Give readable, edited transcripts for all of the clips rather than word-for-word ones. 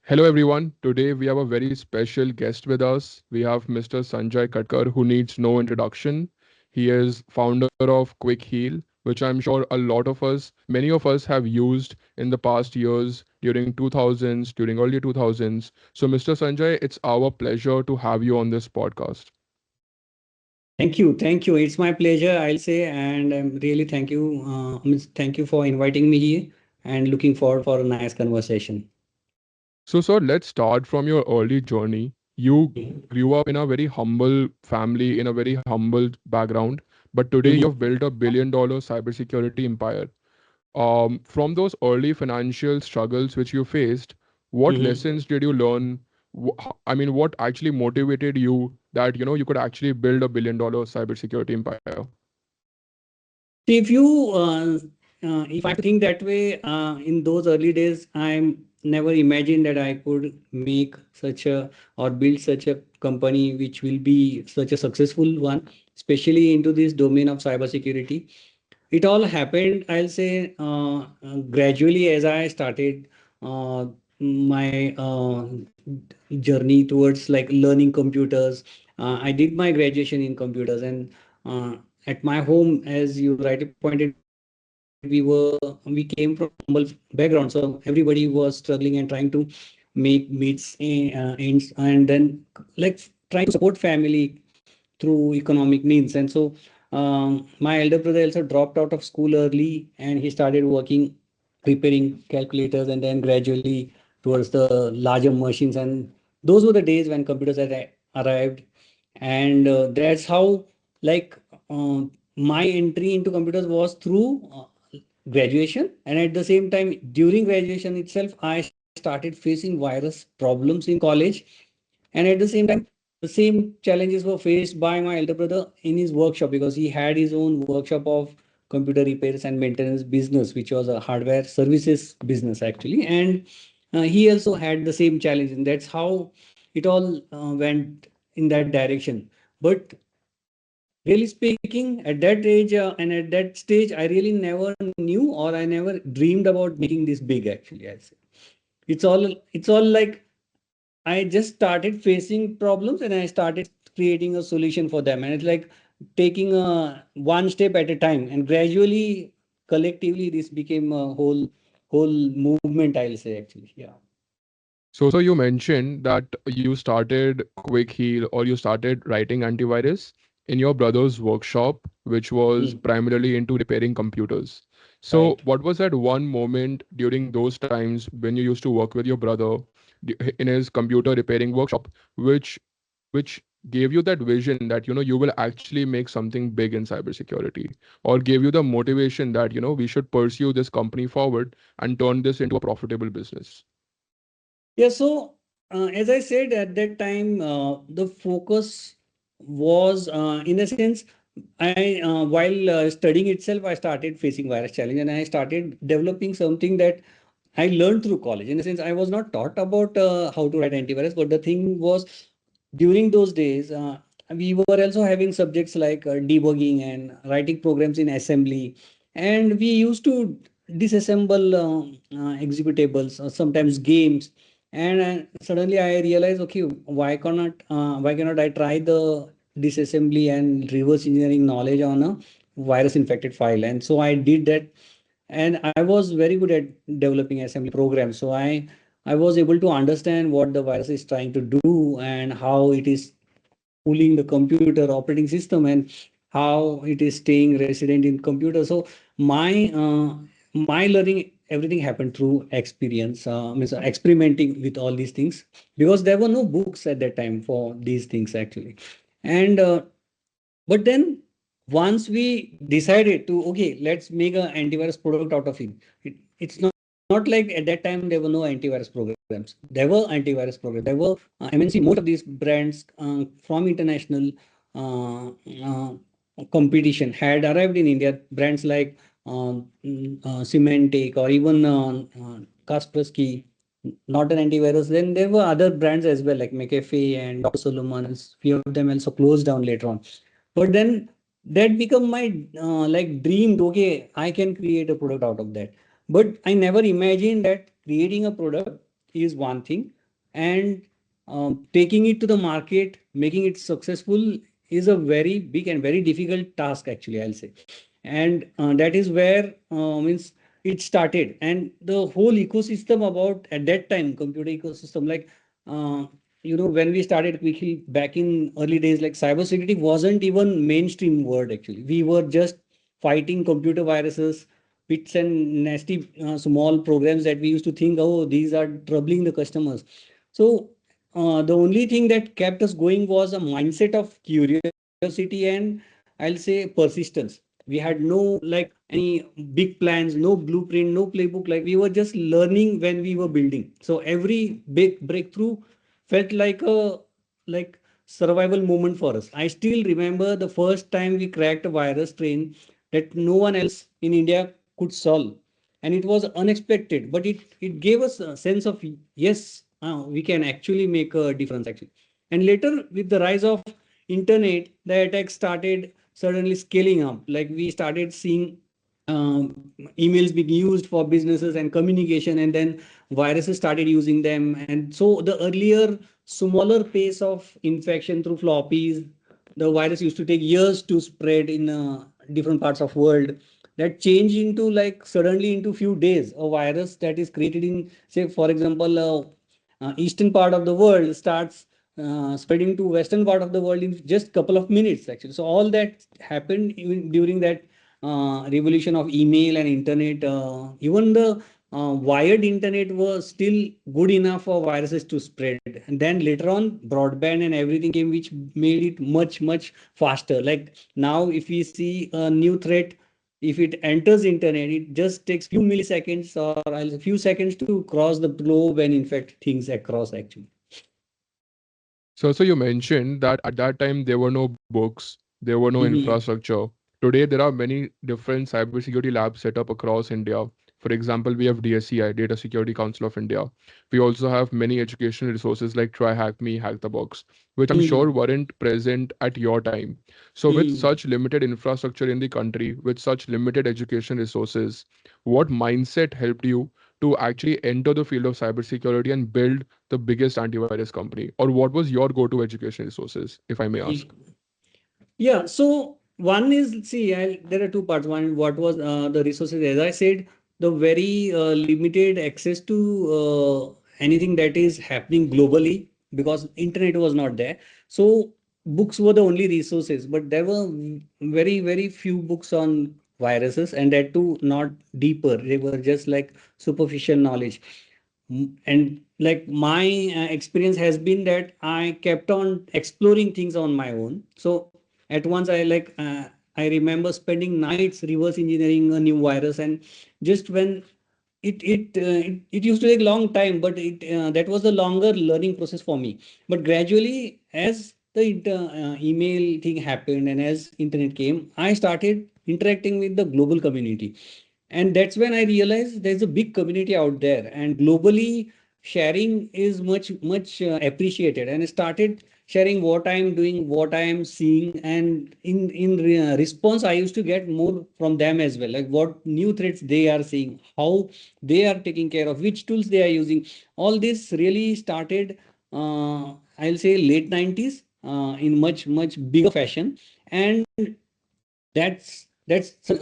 Hello everyone. Today we have a very special guest with us. We have Mr. Sanjay Katkar, who needs no introduction. He is founder of Quick Heal, which I'm sure a lot of us, many of us have used in the past years during 2000s, during early 2000s. So Mr. Sanjay, it's our pleasure to have you on this podcast. Thank you. Thank you. It's my pleasure, I'll say. And really thank you. Thank you for inviting me here and looking forward for a nice conversation. So sir, let's start from your early journey. You Mhm. grew up in a very humble family, in a very humble background, but today Mhm. you've built a billion-dollar cybersecurity empire. From those early financial struggles which you faced, what Mhm. lessons did you learn? I mean, what actually motivated you that you could actually build a billion-dollar cybersecurity empire? See, if I think that way, in those early days, I never imagined that I could make such a or build such a company which will be such a successful one, especially into this domain of cybersecurity. It all happened, I'll say, gradually as I started uh, my journey towards like learning computers. I did my graduation in computers, and at my home, as you rightly pointed, we came from a humble background, so everybody was struggling and trying to make meets ends, and then like trying to support family through economic means. And so my elder brother also dropped out of school early, and he started working repairing calculators, and then gradually towards the larger machines. And those were the days when computers had arrived. And that's how like uh, my entry into computers was through graduation. And at the same time, during graduation itself, I started facing virus problems in college. And at the same time, the same challenges were faced by my elder brother in his workshop, because he had his own workshop of computer repairs and maintenance business, which was a hardware services business actually. And he also had the same challenge, and that's how it all went in that direction. But really speaking, at that age and at that stage, I really never knew, or I never dreamed about making this big actually, I say. It's all like I just started facing problems, and I started creating a solution for them. And it's like taking one step at a time, and gradually, collectively, this became a whole movement, I'll say actually. Yeah. So you mentioned that you started Quick Heal or you started writing antivirus in your brother's workshop, which was Mm. primarily into repairing computers. So Right. what was that one moment during those times when you used to work with your brother in his computer repairing workshop, which which gave you that vision that you will actually make something big in cybersecurity, or gave you the motivation that we should pursue this company forward and turn this into a profitable business? Yeah, so as I said at that time, the focus was, in a sense, I while studying itself, I started facing virus challenge, and I started developing something that I learned through college. In a sense, I was not taught about how to write antivirus, but the thing was, during those days, we were also having subjects like debugging and writing programs in assembly, and we used to disassemble executables, or sometimes games. And suddenly I realized, okay, why cannot I try the disassembly and reverse engineering knowledge on a virus infected file? And so I did that, and I was very good at developing assembly programs. So I was able to understand what the virus is trying to do, and how it is pulling the computer operating system, and how it is staying resident in computer. So my learning, everything happened through experience, means experimenting with all these things, because there were no books at that time for these things actually. And but then once we decided to, okay, let's make an antivirus product out of it's not like at that time there were no antivirus programs. There were antivirus programs. There were MNC. Most of these brands from international uh, uh, competition had arrived in India. Brands like Symantec, or even Kaspersky, not an antivirus. Then there were other brands as well, like McAfee and Dr. Solomon's. Few of them also closed down later on. But then that become my like dream. Okay, I can create a product out of that. But I never imagined that creating a product is one thing, and taking it to the market, making it successful is a very big and very difficult task, actually, I'll say. And that is where means it started, and the whole ecosystem about at that time, computer ecosystem, like uh, when we started quickly back in early days, like cybersecurity wasn't even mainstream word. Actually, we were just fighting computer viruses, bits and nasty small programs that we used to think, oh, these are troubling the customers. So the only thing that kept us going was a mindset of curiosity and, I'll say, persistence. We had no like any big plans, no blueprint, no playbook. Like we were just learning when we were building. So every big breakthrough felt like a like survival moment for us. I still remember the first time we cracked a virus strain that no one else in India could solve, and it was unexpected, but it gave us a sense of, yes, we can actually make a difference, actually. And later, with the rise of internet, the attacks started suddenly scaling up. Like we started seeing emails being used for businesses and communication, and then viruses started using them. And so the earlier smaller pace of infection through floppies, the virus used to take years to spread in different parts of world, that changed into like suddenly into few days a virus that is created in, say, for example, eastern part of the world starts spreading to western part of the world in just couple of minutes, actually. So all that happened even during that revolution of email and internet. Even the wired internet was still good enough for viruses to spread, and then later on broadband and everything came, which made it much much faster. Like now if we see a new threat, if it enters internet, it just takes few milliseconds, or I'll say few seconds, to cross the globe and infect things across, actually. So you mentioned that at that time there were no books, there were no Mhm. infrastructure. Today there are many different cybersecurity labs set up across India. For example, we have DSCI, Data Security Council of India. We also have many educational resources like Try Hack Me, Hack the Box, which I'm sure Mhm. weren't present at your time. So with Mhm. such limited infrastructure in the country, with such limited education resources, what mindset helped you to actually enter the field of cybersecurity and build the biggest antivirus company? Or what was your go-to education resources, if I may ask? Yeah, so one is, see, there are two parts. One, what was the resources? As I said, the very limited access to anything that is happening globally, because internet was not there. So books were the only resources, but there were very, very few books on viruses, and that too not deeper. They were just like superficial knowledge. And like my experience has been that I kept on exploring things on my own. So at once I remember spending nights reverse engineering a new virus, and just when it used to take long time, but it that was the longer learning process for me. But gradually, as the email thing happened and as internet came, I started interacting with the global community, and that's when I realized there's a big community out there, and globally sharing is much much appreciated. And I started sharing what I am doing, what I am seeing, and in response I used to get more from them as well, like what new threats they are seeing, how they are taking care of, which tools they are using. All this really started, I'll say, late 90s, in much much bigger fashion. And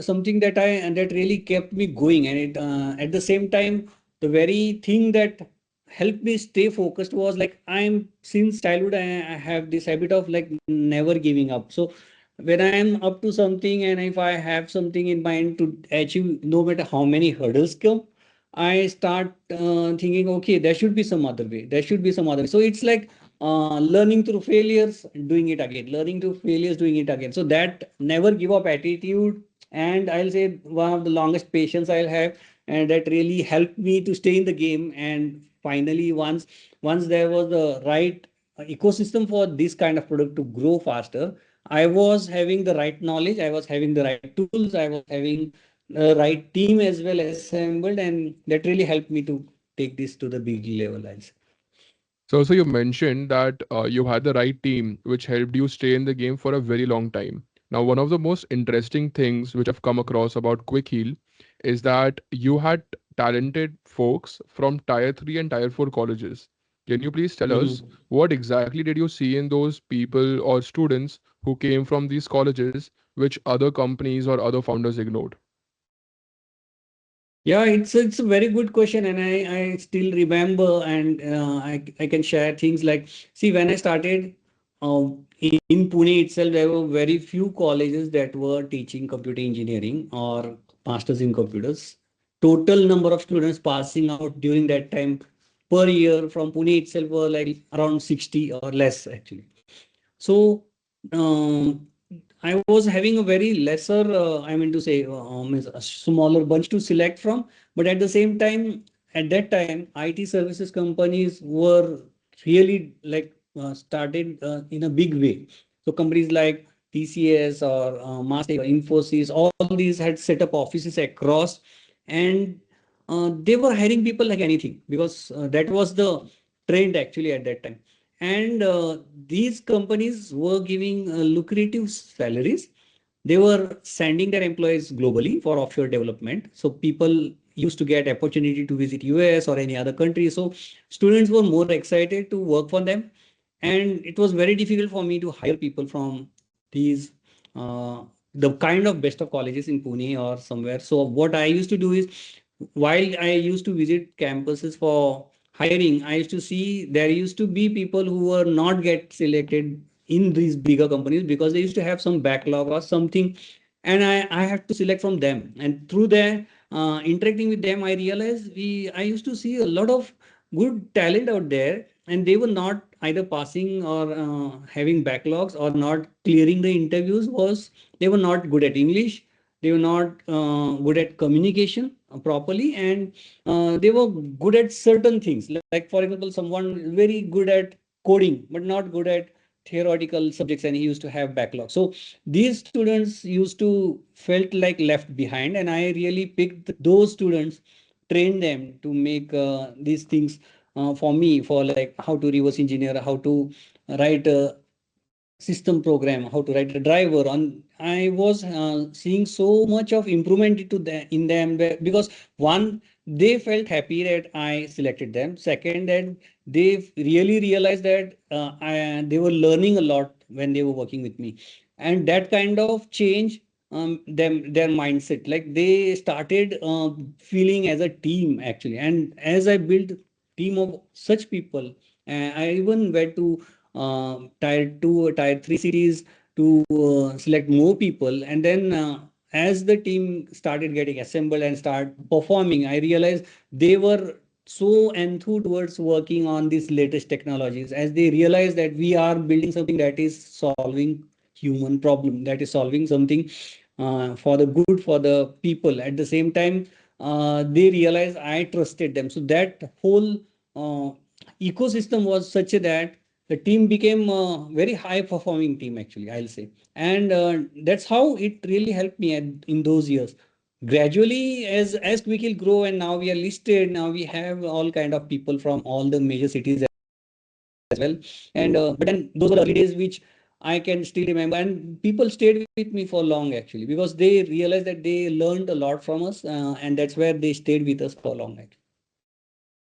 something that I and that really kept me going. And it at the same time, the very thing that helped me stay focused was like, I'm since childhood I have this habit of like never giving up. So when I am up to something, and if I have something in mind to achieve, no matter how many hurdles come, I start thinking, okay, there should be some other way. There should be some other way. So it's like learning through failures, doing it again, learning through failures, doing it again. So that never give up attitude, and I'll say one of the longest patience I'll have, and that really helped me to stay in the game. And finally, once there was the right ecosystem for this kind of product to grow faster, I was having the right knowledge, I was having the right tools, I was having the right team as well assembled, and that really helped me to take this to the big level, I'll say. So you mentioned that you had the right team, which helped you stay in the game for a very long time. Now, one of the most interesting things which I've come across about Quick Heal is that you had talented folks from Tier 3 and Tier 4 colleges. Can you please tell us Mhm. what exactly did you see in those people or students who came from these colleges which other companies or other founders ignored? Yeah, it's a very good question, and I still remember, and I can share things like, see, when I started in Pune itself, there were very few colleges that were teaching computer engineering or masters in computers. Total number of students passing out during that time per year from Pune itself were like around 60 or less actually. So um, I was having a very lesser, I mean to say, means a smaller bunch to select from. But at the same time, at that time, IT services companies were really like started in a big way. So companies like TCS or Infosys, all these had set up offices across, and they were hiring people like anything because that was the trend actually at that time. And these companies were giving lucrative salaries. They were sending their employees globally for offshore development. So people used to get opportunity to visit US or any other country. So students were more excited to work for them. And it was very difficult for me to hire people from these the kind of best of colleges in Pune or somewhere. So what I used to do is while I used to visit campuses for hiring, I used to see there used to be people who were not get selected in these bigger companies because they used to have some backlog or something, and I had to select from them. And through their interacting with them, I realized I used to see a lot of good talent out there, and they were not either passing or having backlogs or not clearing the interviews. Was they were not good at English, they were not good at communication properly, and they were good at certain things, like for example someone very good at coding but not good at theoretical subjects, and he used to have backlog. So these students used to felt like left behind, and I really picked those students, trained them to make these things for me, for like how to reverse engineer, how to write a system program, how to write a driver on. I was seeing so much of improvement into in them, because one, they felt happy that I selected them. Second, that they really realized that they were learning a lot when they were working with me, and that kind of change their mindset, like they started feeling as a team actually. And as I built team of such people, I even went to tier 2 or tier 3 cities to select more people. And then as the team started getting assembled and start performing, I realized they were so enthused towards working on these latest technologies, as they realize that we are building something that is solving human problem, that is solving something for the good for the people. At the same time, they realize I trusted them. So that whole uh, ecosystem was such that the team became a very high performing team actually, I'll say. And that's how it really helped me in those years. Gradually, as quickly grow, and now we are listed, now we have all kind of people from all the major cities as well. And but then those were the early days which I can still remember, and people stayed with me for long actually, because they realized that they learned a lot from us, and that's where they stayed with us for long actually.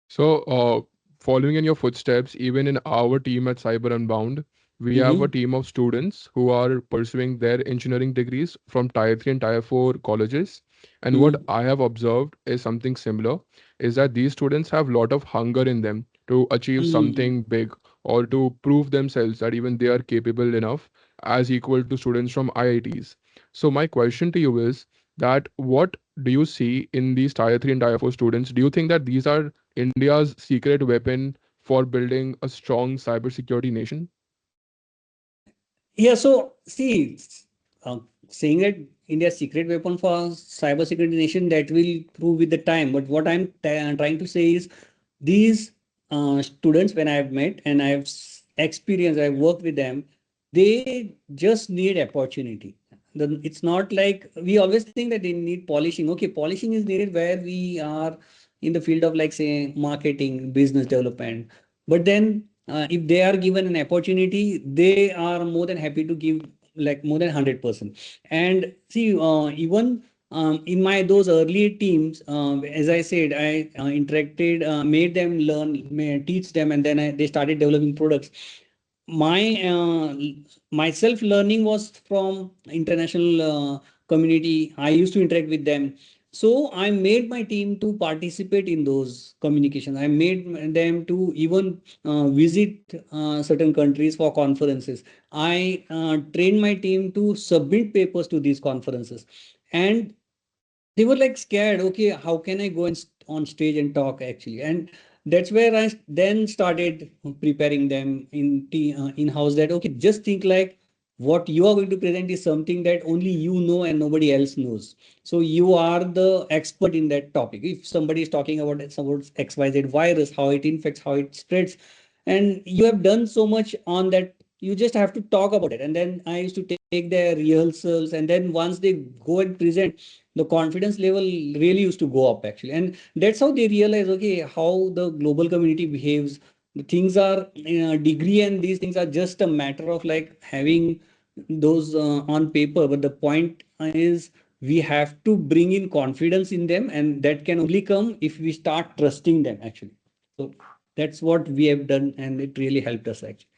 So, following in your footsteps, even in our team at Cyber Unbound, we have a Mm-hmm. team of students who are pursuing their engineering degrees from Tier 3 and Tier 4 colleges. And what Mm-hmm. I have observed is something similar, is that these students have a lot of hunger in them to achieve something big or to prove themselves that even they are capable enough as equal to students from IITs. So my question to you is that what do you see in these Tier 3 and Tier 4 students? Do you think that these are India's secret weapon for building a strong cybersecurity nation? Yeah, so see, uh, saying that India's secret weapon for cybersecurity nation, that will prove with the time. But what I'm trying to say is these students, when I've met and experienced, I've worked with them, they just need opportunity. It's not like we always think that they need polishing. Okay, polishing is needed where we are in the field of like say marketing, business development. But then if they are given an opportunity, they are more than happy to give like more than 100%. And see, even in my those early teams, as I said, I interacted, made them learn, teach them, and then they started developing products. My myself learning was from international community. I used to interact with them, so I made my team to participate in those communications. I made them to even visit certain countries for conferences. I trained my team to submit papers to these conferences, and they were like scared. Okay, how can I go and on stage and talk actually? And that's where I then started preparing them in house, that okay, just think like what you are going to present is something that only you know and nobody else knows. So you are the expert in that topic. If somebody is talking about some XYZ virus, how it infects, how it spreads, and you have done so much on that, you just have to talk about it. And then I used to take their rehearsals, and then once they go and present, the confidence level really used to go up actually. And that's how they realize, okay, how the global community behaves. The things are in a degree, and these things are just a matter of like having those on paper, but the point is we have to bring in confidence in them, and that can only come if we start trusting them actually. So that's what we have done, and it really helped us actually.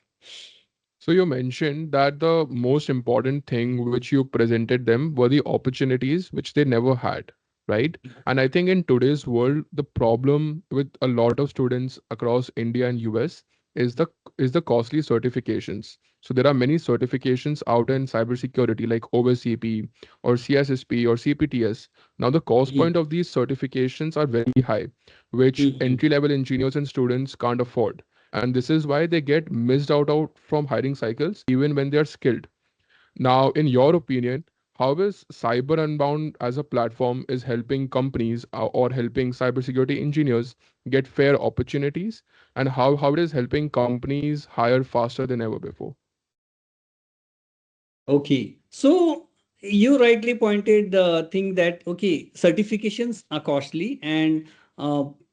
So you mentioned that the most important thing which you presented them were the opportunities which they never had, right? And I think in today's world, the problem with a lot of students across India and US is the costly certifications. So there are many certifications out in cybersecurity like OSCP or CSSP or CPTS. Now the cost point of these certifications are very high, which Mhm. entry level engineers and students can't afford, and this is why they get missed out from hiring cycles even when they are skilled. Now, in your opinion, how is Cyber Unbound as a platform is helping companies or helping cybersecurity engineers get fair opportunities, and how it is helping companies hire faster than ever before? Okay. So you rightly pointed the thing that, okay, certifications are costly, and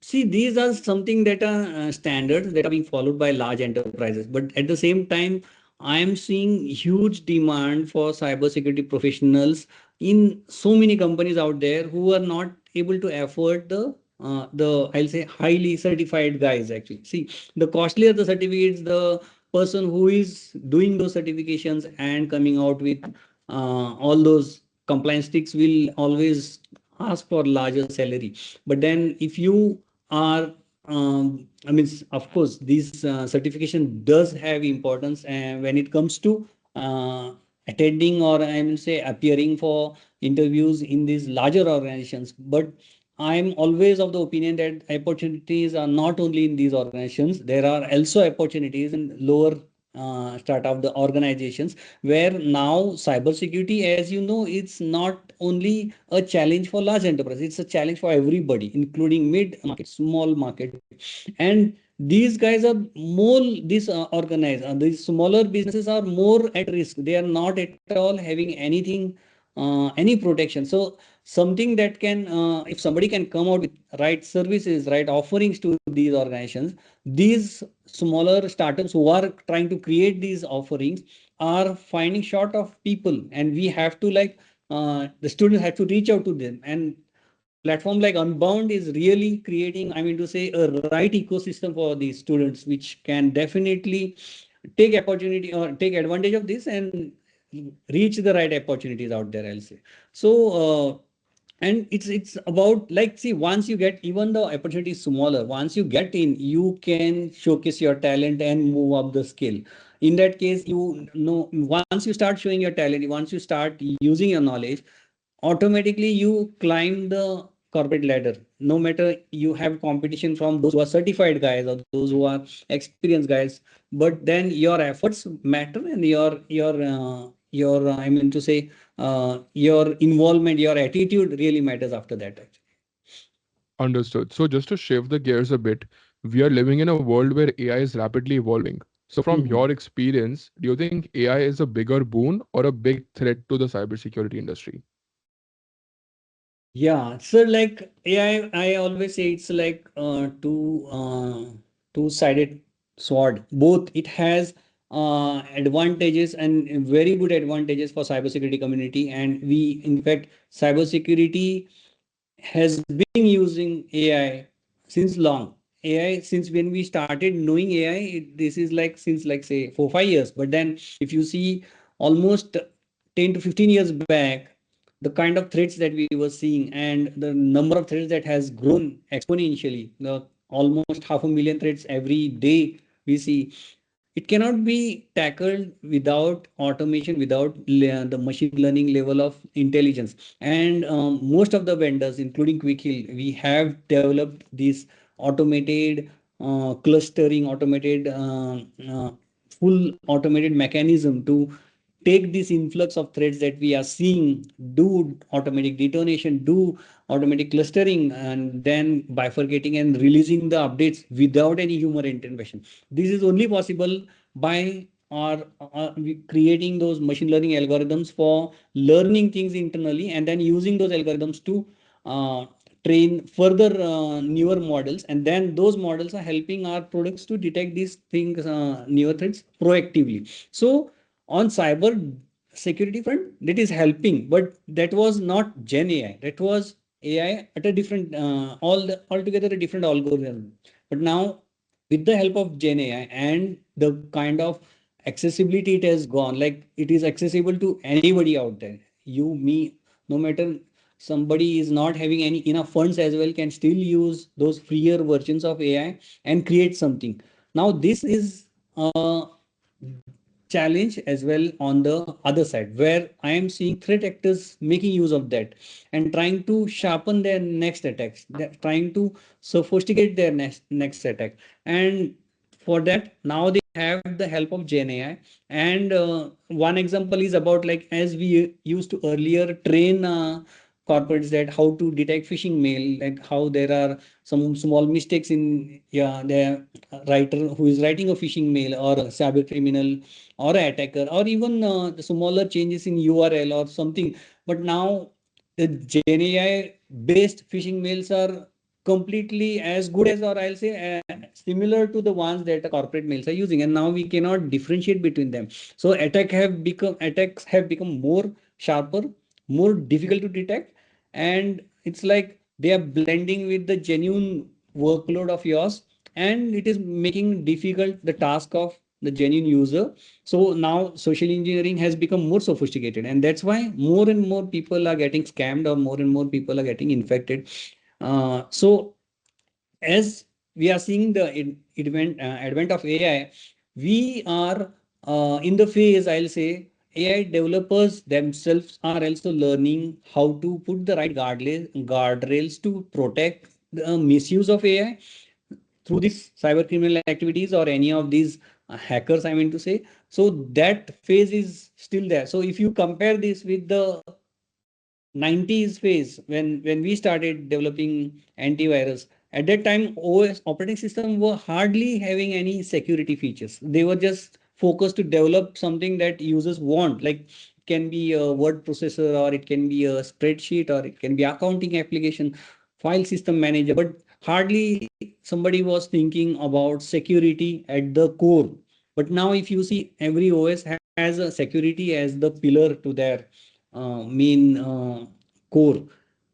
see, these are something that are standards that are being followed by large enterprises. But at the same time, I am seeing huge demand for cybersecurity professionals in so many companies out there who are not able to afford the I'll say highly certified guys actually. See, the costlier the certificates, the person who is doing those certifications and coming out with all those compliance sticks will always ask for larger salary. But then if you are I mean, of course, this certification does have importance when it comes to uh, attending, or I will say appearing for interviews in these larger organizations. But I'm always of the opinion that opportunities are not only in these organizations. There are also opportunities in lower start of the organizations, where now cybersecurity, as you know, it's not only a challenge for large enterprise, it's a challenge for everybody, including mid market, small market. And these guys are more, these organized, these smaller businesses are more at risk. They are not at all having anything, any protection. So something that can, if somebody can come out with right services, right offerings to these organizations, these smaller startups who are trying to create these offerings are finding short of people, and we have to like the students have to reach out to them. And platform like Unbound is really creating, I mean to say, a right ecosystem for these students, which can definitely take opportunity or take advantage of this and reach the right opportunities out there, I'll say. So and it's about like, see, once you get, even the opportunity is smaller, once you get in, you can showcase your talent and move up the skill. In that case, you know, once you start showing your talent, once you start using your knowledge, automatically you climb the corporate ladder. No matter, you have competition from those who are certified guys or those who are experienced guys, but then your efforts matter, and your I mean to say, your involvement, your attitude really matters after that actually. Understood. So just to shift the gears a bit, we are living in a world where AI is rapidly evolving. So from Mhm. your experience, do you think AI is a bigger boon or a big threat to the cybersecurity industry? Yeah, so like I always say it's like two two-sided sword. Both it has advantages and very good advantages for cybersecurity community. And we, in fact, cybersecurity has been using AI since long. AI, since when we started knowing AI, this is like since like say 4 5 years. But then if you see almost 10 to 15 years back, the kind of threats that we were seeing and the number of threats that has grown exponentially, the almost 500,000 threats every day we see, it cannot be tackled without automation, without the machine learning level of intelligence. And most of the vendors, including Quickhill, we have developed this automated clustering, automated full automated mechanism to take this influx of threads that we are seeing, do automatic detonation, do automatic clustering, and then bifurcating and releasing the updates without any human intervention. This is only possible by our creating those machine learning algorithms for learning things internally and then using those algorithms to uh, train further newer models, and then those models are helping our products to detect these things, newer threats proactively. So on cyber security front, that is helping, but that was not gen AI. That was AI at a different altogether a different algorithm. But now with the help of gen AI and the kind of accessibility it has gone, like it is accessible to anybody out there, you, me, no matter, somebody is not having any enough funds as well, can still use those freer versions of AI and create something. Now this is a challenge as well on the other side, where I am seeing threat actors making use of that and trying to sharpen their next attacks. They're trying to sophisticate their next attack. And for that, now they have the help of Gen AI. And one example is about, like, as we used to earlier train corporates that how to detect phishing mail, like how there are some small mistakes in, yeah, the writer who is writing a phishing mail, or a cyber criminal or an attacker, or even the smaller changes in URL or something. But now the Gen AI based phishing mails are completely as good as, or I'll say similar to the ones that the corporate mails are using, and now we cannot differentiate between them. So attacks have become more sharper, more difficult to detect, and it's like they are blending with the genuine workload of yours, and it is making difficult the task of the genuine user. So now social engineering has become more sophisticated, and that's why more and more people are getting scammed, or more and more people are getting infected. So as we are seeing the advent of AI, we are in the phase, I'll say, AI developers themselves are also learning how to put the right guardrails to protect the misuse of AI through these cyber criminal activities or any of these hackers, I mean to say. So that phase is still there. So if you compare this with the 90s phase, when we started developing antivirus, at that time OS operating system were hardly having any security features. They were just focused to develop something that users want, like it can be a word processor, or it can be a spreadsheet, or it can be accounting application, file system manager, but hardly somebody was thinking about security at the core. But now if you see, every OS has a security as the pillar to their main core,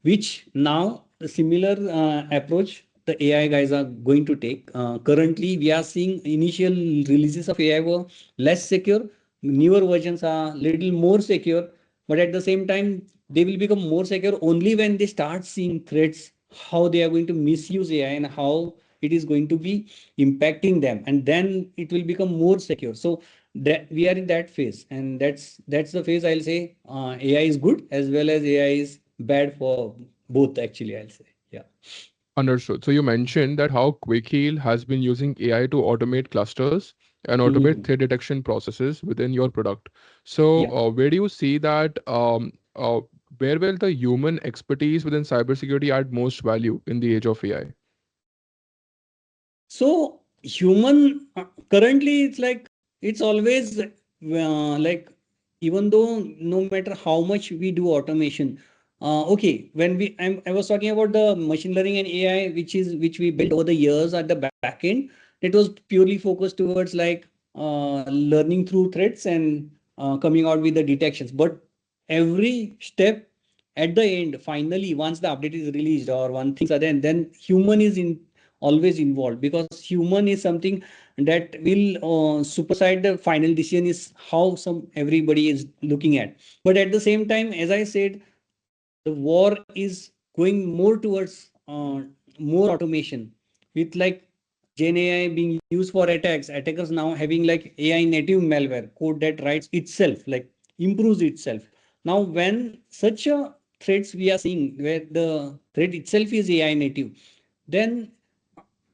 which now the similar approach the AI guys are going to take. Currently, we are seeing initial releases of AI were less secure. Newer versions are little more secure, but at the same time, they will become more secure only when they start seeing threats, how they are going to misuse AI and how it is going to be impacting them, and then it will become more secure. So that we are in that phase, and that's the phase, I'll say. AI is good as well as AI is bad for both, actually, I'll say. Yeah. Understood. So you mentioned that how Quickheal has been using AI to automate clusters and automate Mhm. threat detection processes within your product. So Yeah. where do you see that? Where will the human expertise within cybersecurity add most value in the age of AI? So human currently it's like it's always like, even though no matter how much we do automation, okay, when I was talking about the machine learning and AI, which we built over the years at the back end, it was purely focused towards like learning through threats and coming out with the detections. But every step at the end, finally, once the update is released or one things are then human is in always involved, because human is something that will supersede the final decision is how some everybody is looking at. But at the same time, as I said, the war is going more towards more automation, with like Gen AI being used for attacks. Attackers now having like AI native malware code that writes itself, like improves itself. Now, when such a threats we are seeing where the threat itself is AI native, then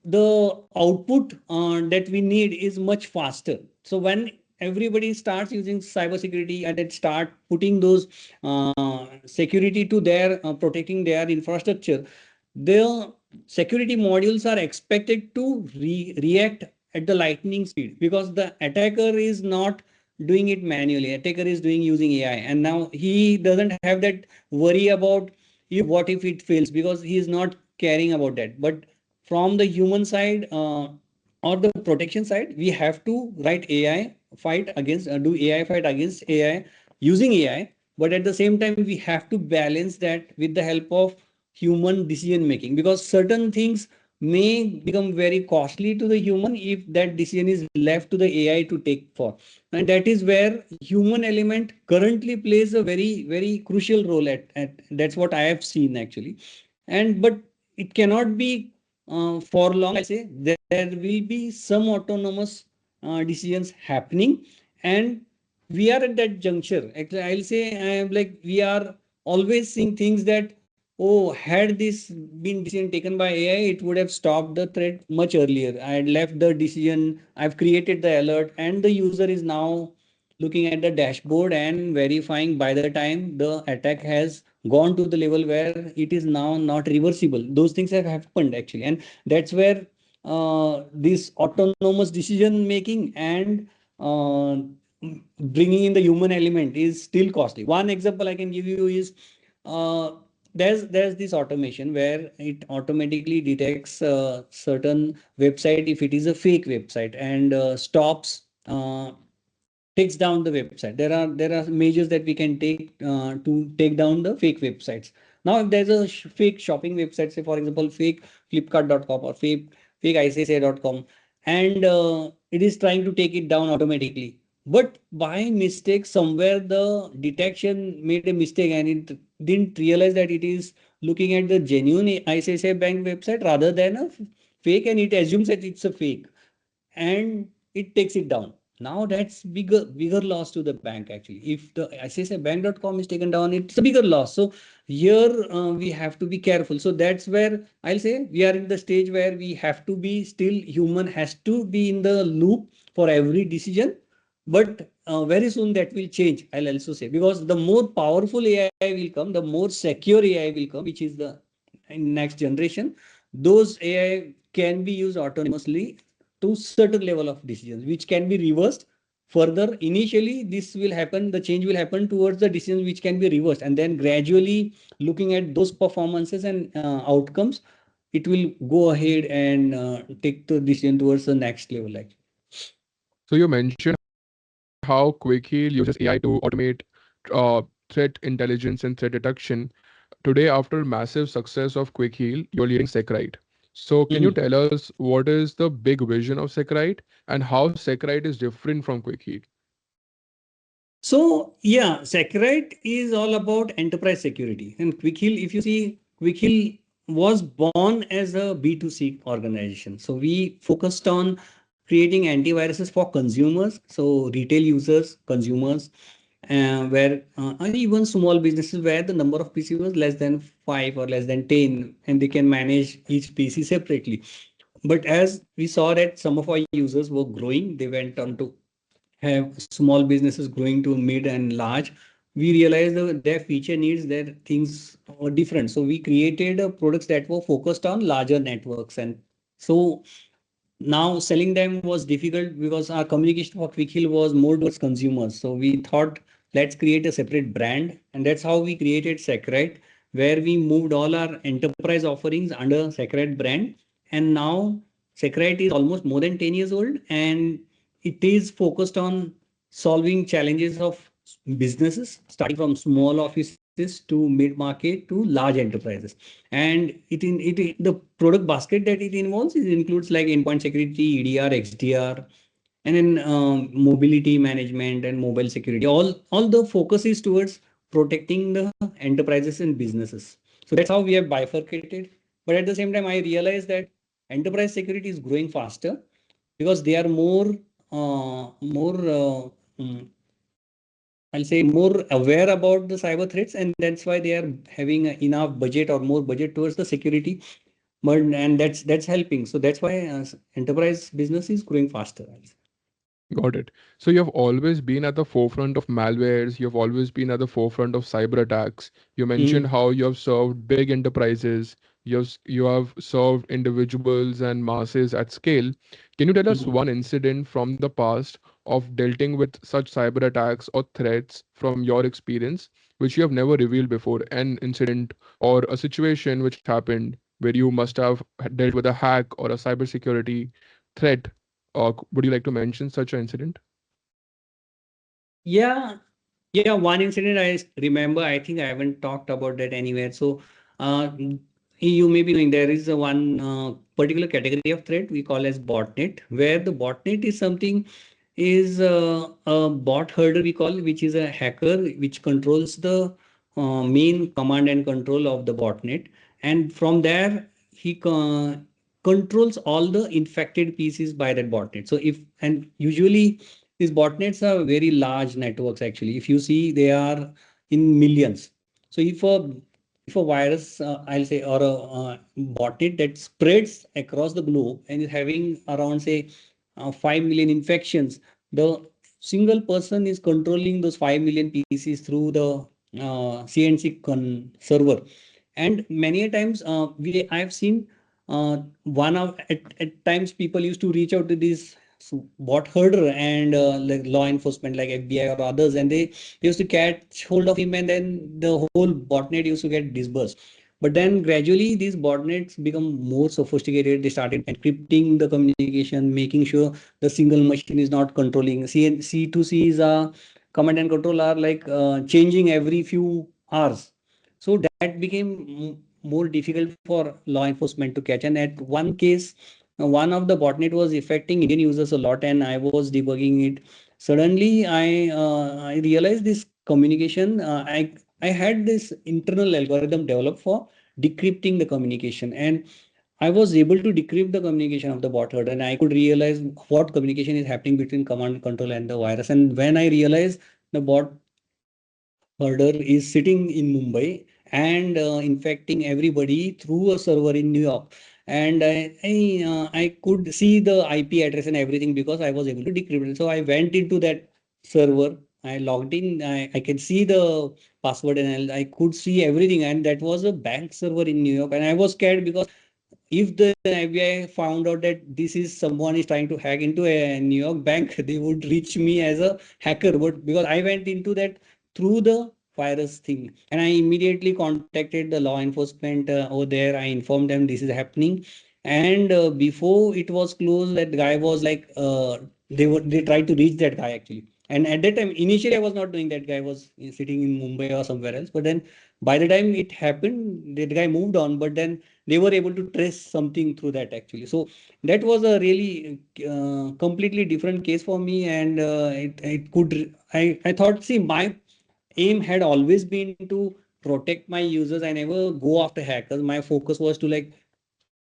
the output that we need is much faster. So when everybody starts using cybersecurity and then start putting those security to their protecting their infrastructure, the security modules are expected to react at the lightning speed, because the attacker is not doing it manually. Attacker is doing using AI, and now he doesn't have that worry about if what if it fails, because he is not caring about that. But from the human side or the protection side, we have to write AI fight against do AI fight against AI using AI. But at the same time, we have to balance that with the help of human decision making, because certain things may become very costly to the human if that decision is left to the AI to take for. And that is where human element currently plays a very crucial role at that's what I have seen actually. And but it cannot be for long. I'll say there will be some autonomous decisions happening, and we are at that juncture. Actually, I'll say I am like we are always seeing things that, oh, had this been decision taken by AI, it would have stopped the threat much earlier. I had left the decision, I've created the alert, and the user is now looking at the dashboard and verifying by the time the attack has gone to the level where it is now not reversible. Those things have happened actually, and that's where this autonomous decision making and bringing in the human element is still costly. One example I can give you is uh, there's this automation where it automatically detects certain website if it is a fake website, and stops takes down the website. There are measures that we can take to take down the fake websites. Now, if there's a fake shopping website, say for example, fake Flipkart.com or fake ICICI.com, and it is trying to take it down automatically. But by mistake, somewhere the detection made a mistake and it didn't realize that it is looking at the genuine ICICI Bank website rather than a fake, and it assumes that it's a fake and it takes it down. Now that's bigger loss to the bank actually. If the ICICIbank.com is taken down, it's a bigger loss. So here we have to be careful. So that's where I'll say we are in the stage where we have to be still human has to be in the loop for every decision. But very soon that will change. I'll also say, because the more powerful AI will come, the more secure AI will come, which is the next generation. Those AI can be used autonomously to certain level of decisions, which can be reversed further. Initially this will happen, the change will happen towards the decisions which can be reversed, and then gradually looking at those performances and outcomes, it will go ahead and take the decision towards the next level actually. So you mentioned how Quick Heal uses AI to automate threat intelligence and threat detection. Today, after massive success of Quick Heal, you're leading Seqrite. So can you Mhm. tell us what is the big vision of Seqrite and how Seqrite is different from Quick Heal? So yeah, Seqrite is all about enterprise security. And Quick Heal, if you see, Quick Heal was born as a B2C organization. So we focused on creating antiviruses for consumers, so retail users, consumers, where and even small businesses where the number of PC was less than 5 or less than 10, and they can manage each PC separately. But as we saw that some of our users were growing, they went on to have small businesses growing to mid and large. We realized that their feature needs, their things were different. So we created products that were focused on larger networks. And so now selling them was difficult because our communication for Quick Heal was more towards consumers. So we thought, let's create a separate brand. And that's how we created Seqrite, where we moved all our enterprise offerings under Seqrite brand. And now Seqrite is almost more than 10 years old. And it is focused on solving challenges of businesses, starting from small offices to mid market to large enterprises. And the product basket that it involves, it includes like endpoint security, EDR, XDR, and then mobility management and mobile security. All the focus is towards protecting the enterprises and businesses. So that's how we have bifurcated. But at the same time, I realized that enterprise security is growing faster because they are more mm, I'll say more aware about the cyber threats, and that's why they are having enough budget or more budget towards the security. But and that's helping. So that's why enterprise business is growing faster. Got it. So you have always been at the forefront of malwares, you have always been at the forefront of cyber attacks. You mentioned Mm, how you have served big enterprises, you have served individuals and masses at scale. Can you tell us mm. one incident from the past of dealing with such cyber attacks or threats from your experience, which you have never revealed before? An incident or a situation which happened where you must have dealt with a hack or a cybersecurity threat. Would you like to mention such an incident? Yeah, yeah. One incident I remember. I think I haven't talked about that anywhere. So, you may be knowing there is a one particular category of threat we call as botnet, where the botnet is something is a bot herder we call, which is a hacker which controls the main command and control of the botnet, and from there he controls all the infected pieces by that botnet. So if and usually these botnets are very large networks actually. If you see, they are in millions. So if a virus, I'll say, or a botnet that spreads across the globe and is having around say 5 million infections, the single person is controlling those 5 million pieces through the CNC server. And many a times we I've seen one of at times people used to reach out to this bot herder and like law enforcement like FBI or others, and they used to catch hold of him, and then the whole botnet used to get disbursed. But then gradually these botnets become more sophisticated. They started encrypting the communication, making sure the single machine is not controlling. C2C is command and control are like changing every few hours. So that became more difficult for law enforcement to catch. And at one case, one of the botnet was affecting Indian users a lot, and I was debugging it. Suddenly, I realized this communication. I had this internal algorithm developed for decrypting the communication, and I was able to decrypt the communication of the bot herd, and I could realize what communication is happening between command control and the virus. And when I realized the bot herder is sitting in Mumbai and infecting everybody through a server in New York. And I could see the IP address and everything because I was able to decrypt it. So I went into that server. I logged in. I can see the password and I could see everything. And that was a bank server in New York. And I was scared because if the FBI found out that this is someone is trying to hack into a New York bank, they would reach me as a hacker. But because I went into that through the virus thing, and I immediately contacted the law enforcement over there. I informed them this is happening, and before it was closed, that guy was like, they tried to reach that guy actually. And at that time, initially, I was not doing that. Guy was sitting in Mumbai or somewhere else. But then, by the time it happened, that guy moved on. But then they were able to trace something through that actually. So that was a really completely different case for me, and it could I thought, see, my aim had always been to protect my users. I never go after hackers. My focus was to like,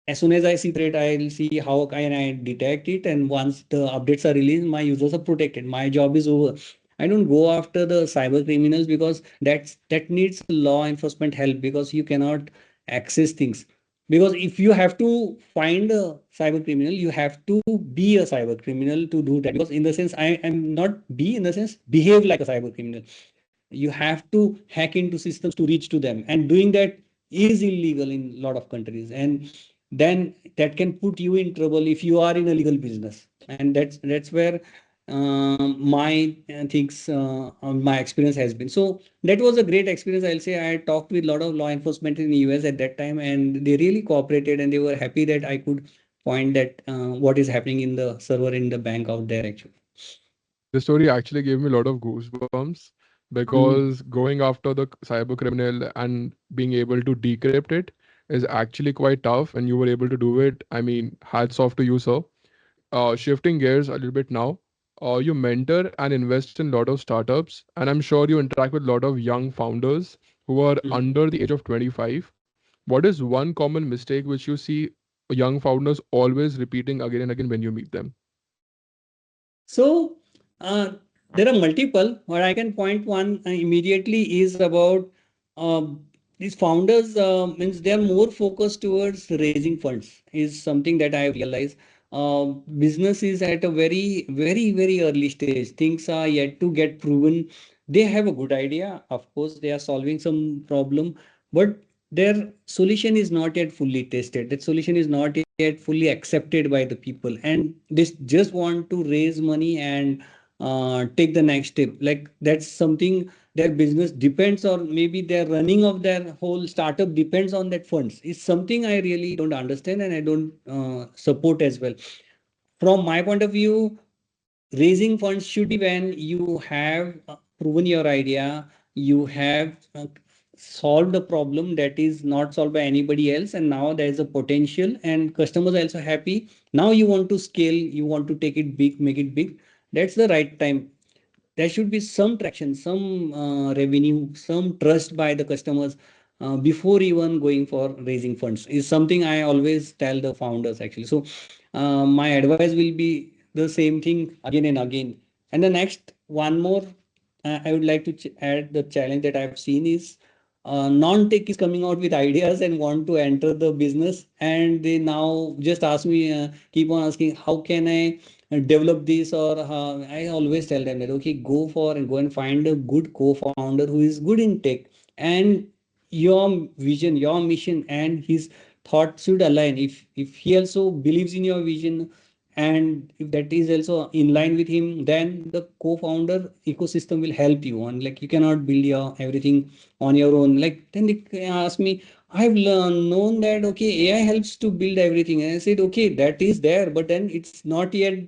as soon as I see threat, I'll see how can I detect it. And once the updates are released, my users are protected. My job is over. I don't go after the cyber criminals because that needs law enforcement help, because you cannot access things. Because if you have to find a cyber criminal, you have to be a cyber criminal to do that. Because in the sense, I am not be in the sense behave like a cyber criminal. You have to hack into systems to reach to them, and doing that is illegal in a lot of countries, and then that can put you in trouble if you are in a legal business. And that's where my things my experience has been. So that was a great experience. I'll say I talked with a lot of law enforcement in the US at that time, and they really cooperated, and they were happy that I could point that what is happening in the server in the bank out there actually. This story actually gave me a lot of goosebumps Hmm. because going after the cyber criminal and being able to decrypt it is actually quite tough, and you were able to do it. I mean, hats off to you, sir. Shifting gears a little bit now, you mentor and invest in a lot of startups, and I'm sure you interact with a lot of young founders who are under the age of 25. What is one common mistake which you see young founders always repeating again and again when you meet them? So uh, there are multiple, but I can point one immediately is about these founders means they are more focused towards raising funds is something that I have realized. Business is at a very early stage. Things are yet to get proven. They have a good idea. Of course, they are solving some problem, but their solution is not yet fully tested. That solution is not yet fully accepted by the people, and they just want to raise money and take the next step. Like that's something their business depends, or maybe their running of their whole startup depends on that funds. It's something I really don't understand and I don't support as well. From my point of view, raising funds should be when you have proven your idea, you have solved a problem that is not solved by anybody else, and now there is a potential and customers are also happy. Now you want to scale, you want to take it big, make it big. That's the right time. There should be some traction, some revenue, some trust by the customers before even going for raising funds is something I always tell the founders actually. So my advice will be the same thing again and again. And the next one more I would like to add the challenge that I've seen is non-tech is coming out with ideas and want to enter the business, and they now just ask me, keep on asking, how can I develop this? Or I always tell them that okay, go for and go and find a good co-founder who is good in tech, and your vision, your mission, and his thought should align. If he also believes in your vision, and if that is also in line with him, then the co-founder ecosystem will help you. And like you cannot build your everything on your own. Like then they ask me, I've known that okay, AI helps to build everything, and I said okay, that is there, but then it's not yet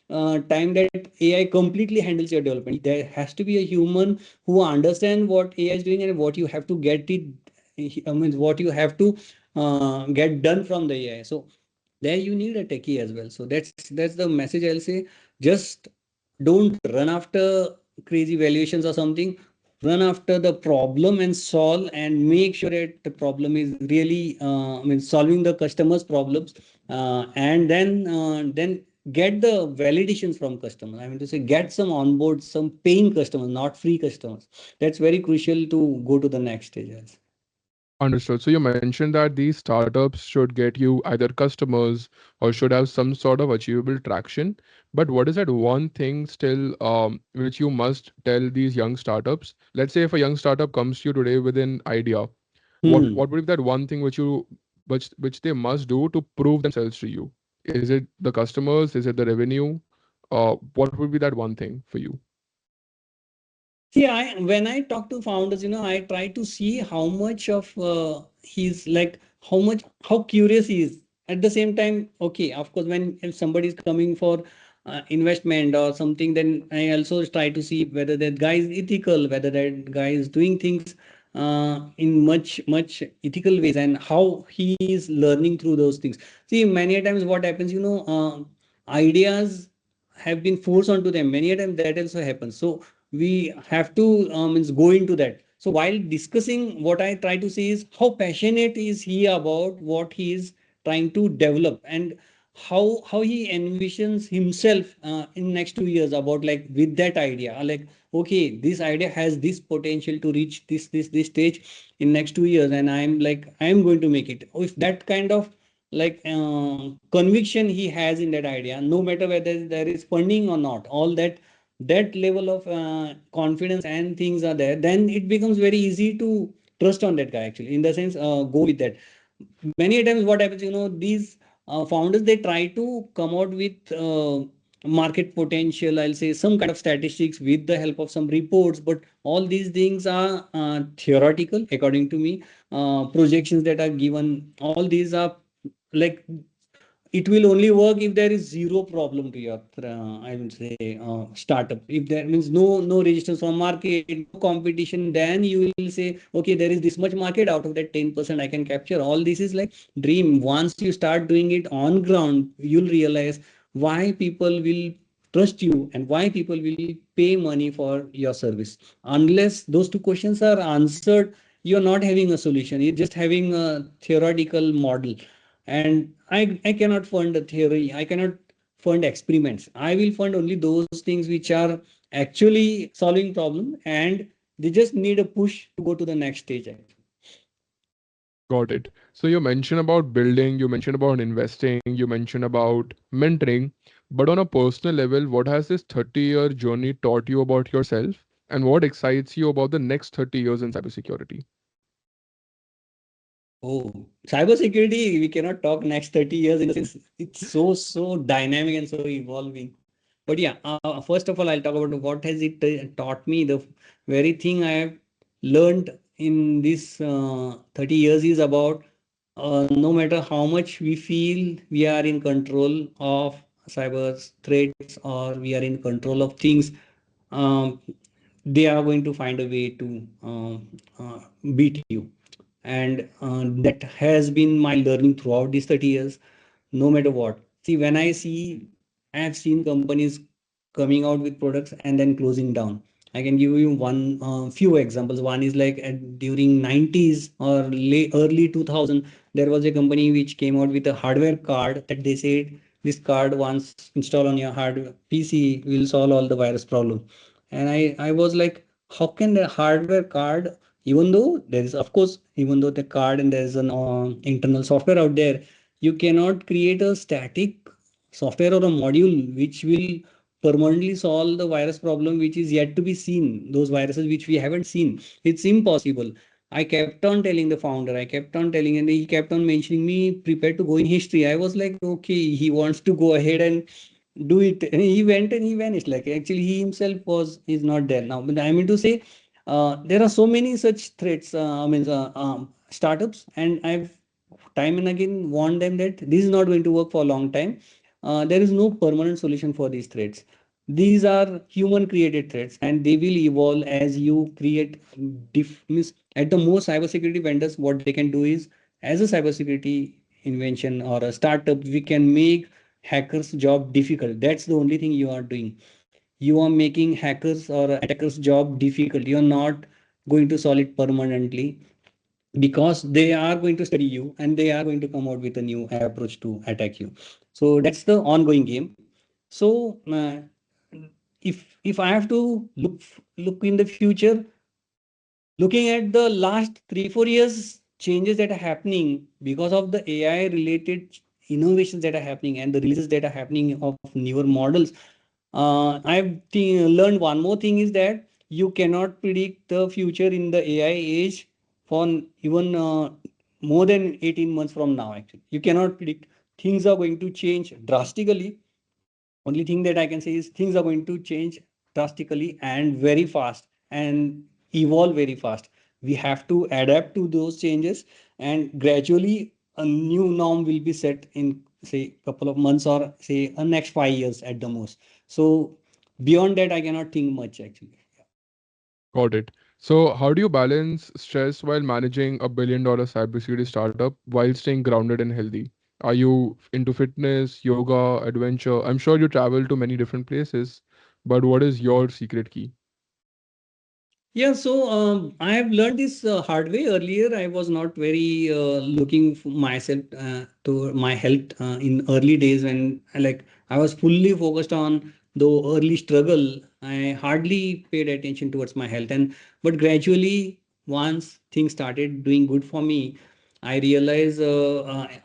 time that AI completely handles your development. There has to be a human who understands what AI is doing and what you have to get it. I mean, what you have to get done from the AI. So there you need a techie as well. So that's the message I'll say. Just don't run after crazy valuations or something. Run after the problem and solve, and make sure that the problem is really I mean solving the customer's problems, and then get the validations from customers. I mean to say, get some onboard, some paying customers, not free customers. That's very crucial to go to the next stage else. Understood. So you mentioned that these startups should get you either customers or should have some sort of achievable traction. But what is that one thing still which you must tell these young startups? Let's say if a young startup comes to you today with an idea, Hmm. what would be that one thing which they must do to prove themselves to you? Is it the customers? Is it the revenue? What would be that one thing for you? See, I when I talk to founders, I try to see how much of he's like, how curious he is. At the same time, okay, of course, when if somebody is coming for investment or something, then I also try to see whether that guy is ethical, whether that guy is doing things in much ethical ways, and how he is learning through those things. See, many a times what happens, ideas have been forced onto them. Many a time that also happens. So we have to means go into that. So while discussing, what I try to say is how passionate is he about what he is trying to develop, and how he envisions himself in next 2 years, about like with that idea. Like okay, this idea has this potential to reach this stage in next 2 years, and I'm going to make it. If that kind of like conviction he has in that idea, no matter whether there is funding or not, all that level of confidence and things are there, then it becomes very easy to trust on that guy actually, in the sense go with that. Many times what happens, these founders, they try to come out with market potential, I'll say some kind of statistics with the help of some reports, but all these things are theoretical according to me. Projections that are given, all these are like it will only work if there is zero problem to your I would say startup. If there means no resistance from market, no competition, then you will say, okay, there is this much market, out of that 10% I can capture. All this is like dream. Once you start doing it on ground, you'll realize why people will trust you and why people will pay money for your service. Unless those two questions are answered, you're not having a solution, you're just having a theoretical model. And I cannot fund a theory, I cannot fund experiments. I will fund only those things which are actually solving problem, and they just need a push to go to the next stage actually. Got it. So you mentioned about building, you mentioned about investing, you mentioned about mentoring, but on a personal level, what has this 30-year journey taught you about yourself, and what excites you about the next 30 years in cybersecurity? Oh, cybersecurity, we cannot talk next 30 years in the sense it's so dynamic and so evolving. But yeah, first of all, I'll talk about what has it taught me. The very thing I have learned in this 30 years is about no matter how much we feel we are in control of cyber threats or we are in control of things, um, they are going to find a way to beat you. And that has been my learning throughout these 30 years, no matter what. See, when I have seen companies coming out with products and then closing down. I can give you one few examples. One is like during 90s or early 2000, there was a company which came out with a hardware card that they said this card once installed on your hard PC will solve all the virus problem. And I was like, how can the hardware card, even though there is, of course, even though the card and there's an internal software out there, you cannot create a static software or a module which will permanently solve the virus problem which is yet to be seen, those viruses which we haven't seen. It's impossible. I kept on telling the founder, I kept on telling, and he kept on mentioning me prepared to go in history. I was like, okay, he wants to go ahead and do it. And he went and he vanished. Like actually, he himself was is not there now. But I mean to say, there are so many such threats. I mean, startups, and I've time and again warned them that this is not going to work for a long time. There is no permanent solution for these threats. These are human created threats and they will evolve as you create means at the most cybersecurity vendors what they can do is, as a cybersecurity invention or a startup, we can make hackers job difficult. That's the only thing you are doing. You are making hackers or attackers job difficult. You are not going to solve it permanently, because they are going to study you and they are going to come out with a new approach to attack you. So that's the ongoing game. So if I have to look in the future, looking at the last 3 4 years changes that are happening because of the AI related innovations that are happening and the releases that are happening of newer models, learned one more thing is that you cannot predict the future in the AI age for even more than 18 months from now. Actually, you cannot predict. Things are going to change drastically. Only thing that I can say is things are going to change drastically and very fast and evolve very fast. We have to adapt to those changes, and gradually a new norm will be set in say couple of months or say a next 5 years at the most. So beyond that, I cannot think much actually. Got it. So, how do you balance stress while managing a billion-dollar cybersecurity startup while staying grounded and healthy? Are you into fitness, yoga, adventure? I'm sure you travel to many different places, but what is your secret key? Yeah, so I have learned this hard way. Earlier, I was not very looking for myself to my health in early days when I was fully focused on the early struggle. I hardly paid attention towards my health, and but gradually, once things started doing good for me, I realized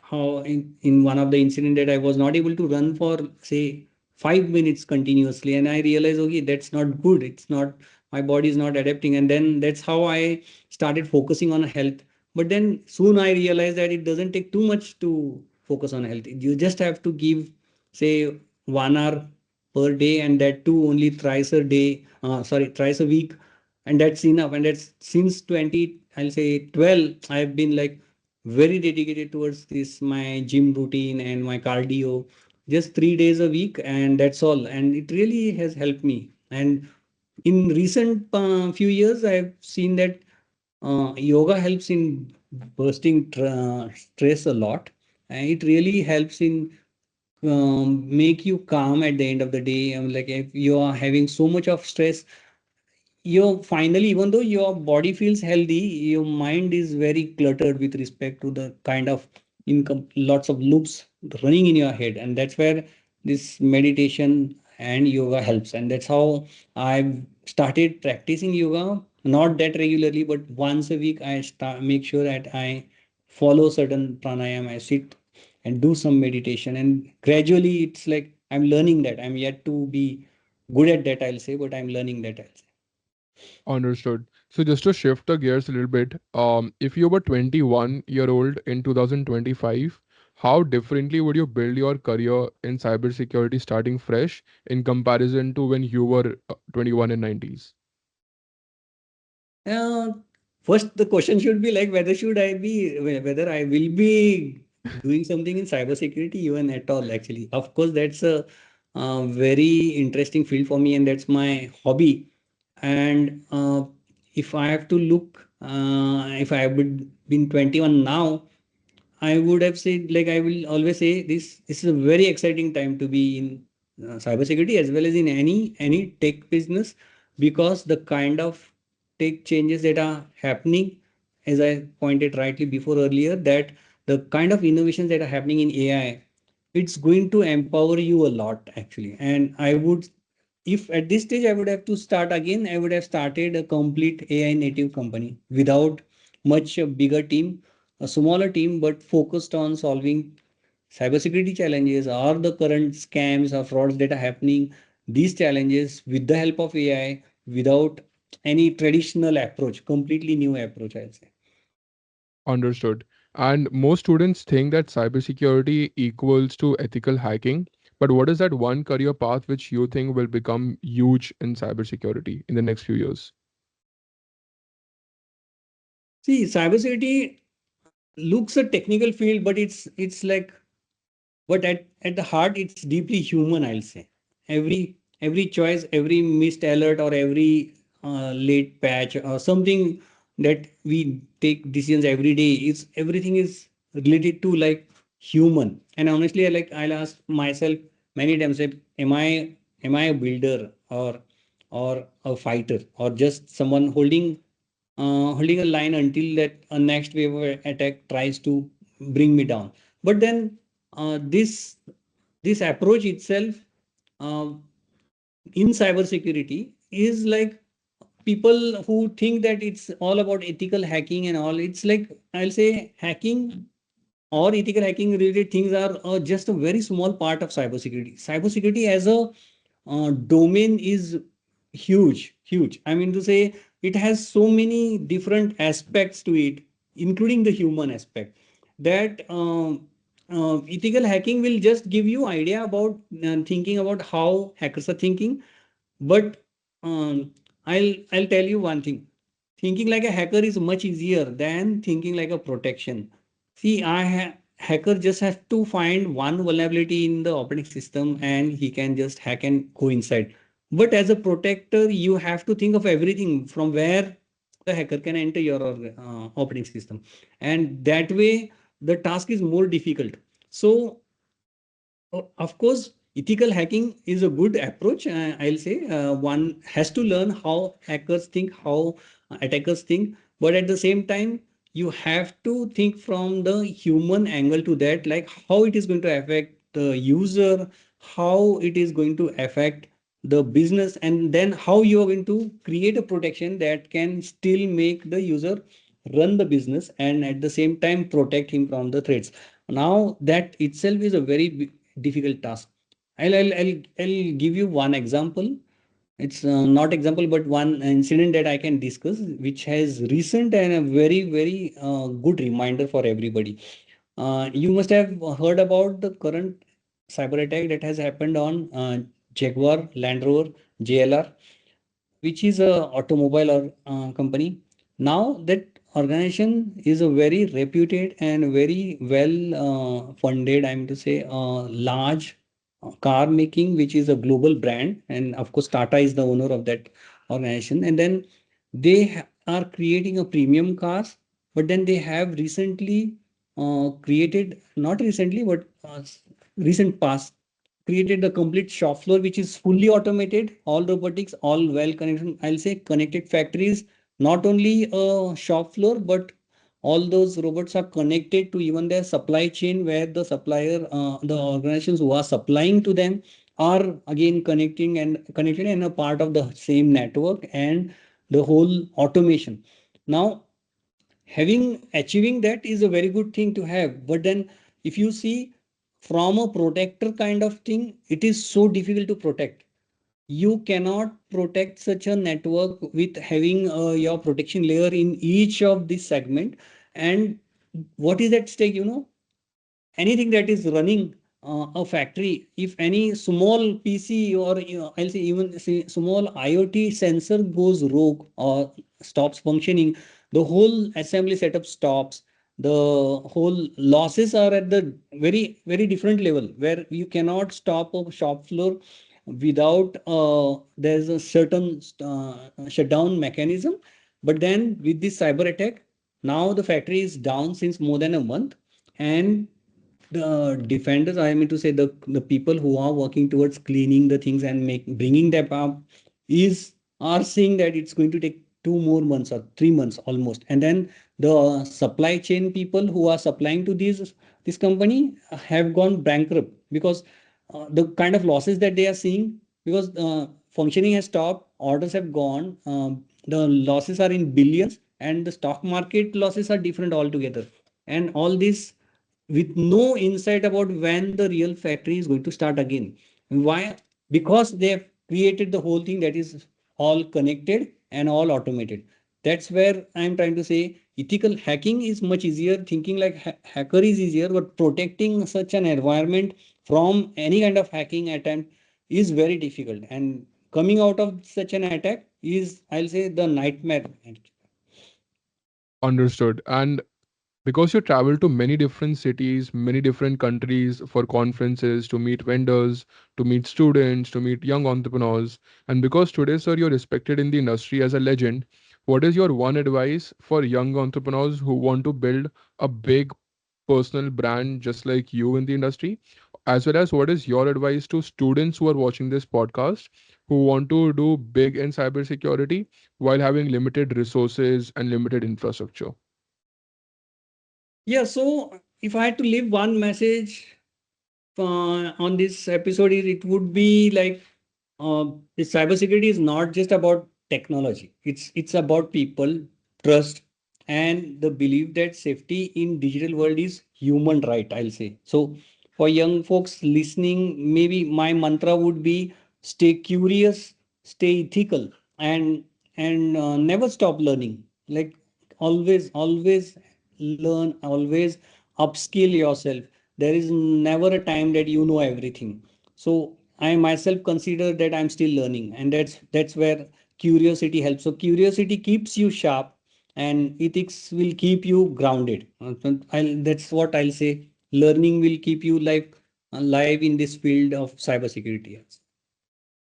how in one of the incident that I was not able to run for say 5 minutes continuously, and I realized okay, that's not good. It's not, my body is not adapting, and then that's how I started focusing on health. But then soon I realized that it doesn't take too much to focus on health. You just have to give say 1 hour per day, and that too only thrice a day, thrice a week, and that's enough. And that's since 20 I'll say 12 I've been like very dedicated towards this my gym routine and my cardio, just 3 days a week, and that's all. And it really has helped me. And in recent few years, I've seen that yoga helps in bursting stress a lot, and it really helps in make you calm at the end of the day. Like if you are having so much of stress, you finally, even though your body feels healthy, your mind is very cluttered with respect to the kind of income, lots of loops running in your head, and that's where this meditation and yoga helps. And that's how I've started practicing yoga, not that regularly, but once a week I start make sure that I follow certain pranayam, I sit and do some meditation, and gradually it's like I'm learning that. I'm yet to be good at that, I'll say, but I'm learning that, I'll say. Understood. So just to shift the gears a little bit, if you were 21-year-old in 2025, how differently would you build your career in cybersecurity starting fresh in comparison to when you were 21 in 90s? Uh, First, the question should be like whether should I be whether I will be doing something in cybersecurity even at all. Actually, of course, that's a, very interesting field for me, and that's my hobby. And if I have to look, if I have been 21 now, I would have said, like I will always say, this is a very exciting time to be in cybersecurity as well as in any tech business, because the kind of tech changes that are happening, as I pointed rightly before earlier, that the kind of innovations that are happening in AI, it's going to empower you a lot actually. And I would, if at this stage I would have to start again, I would have started a complete AI native company without much a bigger team, a smaller team, but focused on solving cybersecurity challenges or the current scams or frauds that are happening. These challenges with the help of AI, without any traditional approach, completely new approach, I'll say. Understood. And most students think that cybersecurity equals to ethical hacking. But what is that one career path which you think will become huge in cybersecurity in the next few years? See, cybersecurity looks a technical field, but it's like, but at the heart it's deeply human, I'll say. Every choice, every missed alert, or every late patch or something that we take decisions every day, is everything is related to like human. And honestly, I'll ask myself many times that am I a builder, or a fighter, or just someone holding a line until that a next wave of attack tries to bring me down. But then this approach itself, uh, in cybersecurity, is like people who think that it's all about ethical hacking and all. It's like, I'll say, hacking or ethical hacking related things are just a very small part of cybersecurity. Cybersecurity as a domain is huge, huge. I mean to say, it has so many different aspects to it, including the human aspect. That ethical hacking will just give you idea about thinking about how hackers are thinking. But I'll tell you one thing. Thinking like a hacker is much easier than thinking like a protection. See, hacker just has to find one vulnerability in the operating system, and he can just hack and go inside. But as a protector, you have to think of everything from where the hacker can enter your operating system, and that way the task is more difficult. So of course, ethical hacking is a good approach. I'll say one has to learn how hackers think, how attackers think, but at the same time, you have to think from the human angle to that, like how it is going to affect the user, how it is going to affect the business, and then how you are going to create a protection that can still make the user run the business and at the same time protect him from the threats. Now, that itself is a very difficult task. I'll give you one example. It's not example, but one incident that I can discuss, which has recent and a very good reminder for everybody. You must have heard about the current cyber attack that has happened on Jaguar Land Rover JLR, which is a automobile or company. Now that organization is a very reputed and very well funded, I'm to say, large car making, which is a global brand. And of course, Tata is the owner of that organization. And then they are creating a premium cars, but then they have recently created, not recently, but recent past, created the complete shop floor, which is fully automated, all robotics, all well connected. I'll say connected factories, not only a shop floor, but all those robots are connected to even their supply chain, where the supplier, the organizations who are supplying to them are again connected and a part of the same network and the whole automation. Now, having achieving that is a very good thing to have, but then if you see from a protector kind of thing, it is so difficult to protect. You cannot protect such a network with having your protection layer in each of this segment. And what is at stake, anything that is running a factory, if any small PC or I'll say even say small IoT sensor goes rogue or stops functioning, the whole assembly setup stops. The whole losses are at the very different level, where you cannot stop a shop floor without there's a certain shutdown mechanism. But then with this cyber attack, now the factory is down since more than a month, and the defenders, I mean to say the people who are working towards cleaning the things and bringing them up is are saying that it's going to take 2 more months or 3 months almost. And then the supply chain people who are supplying to this company have gone bankrupt, because the kind of losses that they are seeing, because functioning has stopped, orders have gone, the losses are in billions, and the stock market losses are different altogether. And all this with no insight about when the real factory is going to start again. Why? Because they have created the whole thing that is all connected and all automated. That's where I'm trying to say ethical hacking is much easier. Thinking like hacker is easier, but protecting such an environment from any kind of hacking attempt is very difficult. And coming out of such an attack is, I'll say, the nightmare. Understood. And because you travel to many different cities, many different countries for conferences, to meet vendors, to meet students, to meet young entrepreneurs, and because today, sir, you're respected in the industry as a legend, what is your one advice for young entrepreneurs who want to build a big personal brand just like you in the industry? As well as what is your advice to students who are watching this podcast who want to do big in cybersecurity while having limited resources and limited infrastructure? Yeah, so if I had to leave one message on this episode, is it would be like the cybersecurity is not just about technology. It's about people, trust, and the belief that safety in digital world is human right, I'll say. So for young folks listening, maybe my mantra would be stay curious, stay ethical, and never stop learning. Like always learn, always upskill yourself. There is never a time that you know everything. So I myself consider that I'm still learning, and that's where curiosity helps. So curiosity keeps you sharp, and ethics will keep you grounded. That's what I'll say. Learning will keep you like alive in this field of cybersecurity.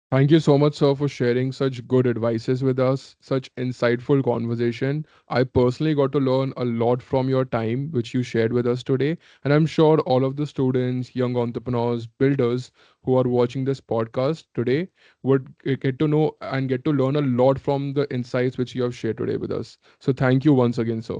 Thank you so much, sir, for sharing such good advices with us, such insightful conversation. I personally got to learn a lot from your time, which you shared with us today. And I'm sure all of the students, young entrepreneurs, builders who are watching this podcast today would get to know and get to learn a lot from the insights which you have shared today with us. So thank you once again, sir.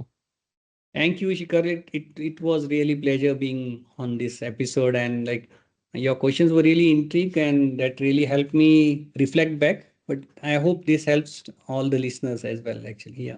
Thank you, Shikhar. It was really pleasure being on this episode, and like your questions were really intrigued, and that really helped me reflect back. But I hope this helps all the listeners as well, actually. Yeah.